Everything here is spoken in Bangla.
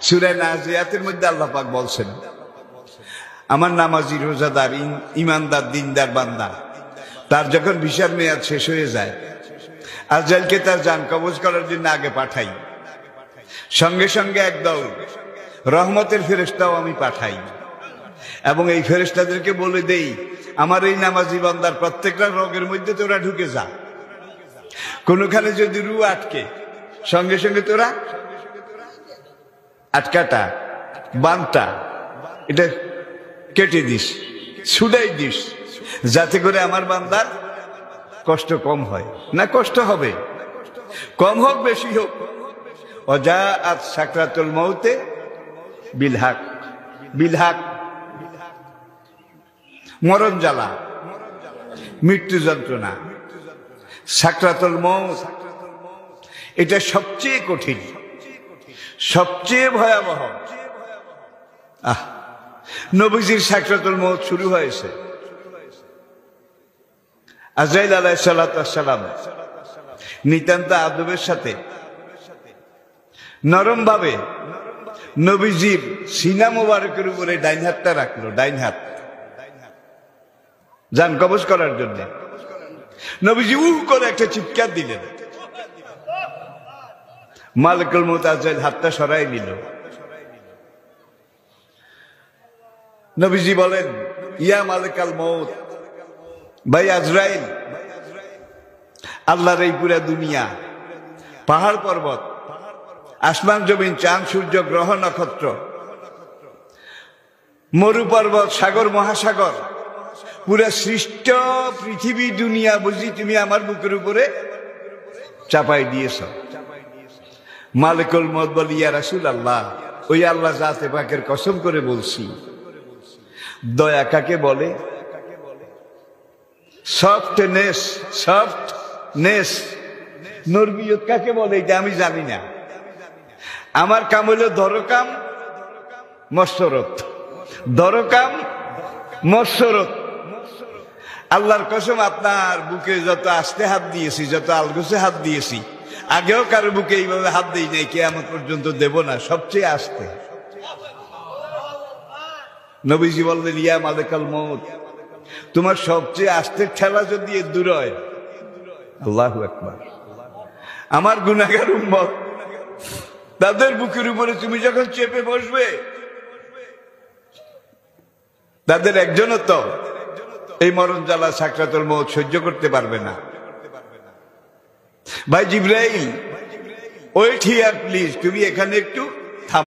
সূরা নাজিয়াতের মধ্যে আল্লাহ পাক বলছেন, আমার নামাজি রোজাদার ইমানদার দিনদার বান্দা তার যখন ভিসার মেয়াদ শেষ হয়ে যায়, আজরাইলকে তার জান কবজ করার জন্য আগে পাঠাই, সঙ্গে সঙ্গে একদল রহমতের ফেরেশতাও আমি পাঠাই, এবং এই ফেরেশতাদেরকে বলে দেই, আমার এই নামাজি বান্দার প্রত্যেকটা রোগের মধ্যে তোরা ঢুকে যা, কোনখানে যদি রু আটকে সঙ্গে সঙ্গে তোরা আটকাটা বানটা এটা কেটে দিস, ছুড়াই দিস, যাতে করে আমার বান্দার কষ্ট কম হয়। না কষ্ট হবে, কম হোক বেশি হোক, ওয়াজাআত সাকরাতুল মউতে বিল হক, বিল হক, মরণ জ্বালা, মৃত্যু যন্ত্রণা, সাকরাতুল মউত, এটা সবচেয়ে কঠিন, সবচেয়ে ভয়াবহ। নবীজির সাকরাতুল মউত শুরু হয়েছে। আজরাইল আলাইহিস সালাতু ওয়াস সালাম নিতান্ত আদবের সাথে নরম ভাবে নবীজির সিনা মোবারকের উপরে ডাইন হাতটা রাখলো, ডাইন হাত, জান কবজ করার জন্য। নবীজি উহ করে একটা চিৎকার দিলেন, মালিকুল মউত আজরাইল হাতটা সরাই নিল। নবীজি বলেন, ইয়া মালিকাল মউত, ভাই আজরাইল, আল্লাহর এই পুরা দুনিয়া, পাহাড় পর্বত, আসমান জমিন, চাঁদ সূর্য গ্রহ নক্ষত্র, মরু পর্বত, সাগর মহাসাগর, পুরা সৃষ্ট পৃথিবী দুনিয়া বুঝি তুমি আমার বুকের উপরে চাপাই দিয়েছ। মালিকুল মউত বলি, ইয়া রাসূলুল্লাহ, ওই আল্লাহ জাতে পাকের কসম করে বলছি, দয়া কাকে বলে, সফটনেস, সফটনেস, নরমিয়ত কাকে বলে এটা আমি জানি না। আমার কাম হইল দরকাম মসরত, দরকাম মসরত। আল্লাহর কসম, আপনার বুকে যত আস্তে হাত দিয়েছি, যত আলগোছে হাত দিয়েছি, আগেও কারো বুকে এইভাবে হাত দিই নাই, কিয়ামত পর্যন্ত দেব না, সবচেয়ে আস্তে। নবীজি বললেন, ইয়া মালিকাল মউত, তোমার সবচেয়ে আস্তের ঠেলা যদি দূর হয়, আল্লাহু আকবার, আমার গুনাহগার উম্মত তাদের বুকের উপরে তুমি যখন চেপে বসবে, তাদের একজনও তো এই মরণ জ্বালা সাকরাতুল মউত সহ্য করতে পারবে না। ভাই জিবরাইল, ওয়েট হিয়ার প্লিজ, তুমি এখানে একটু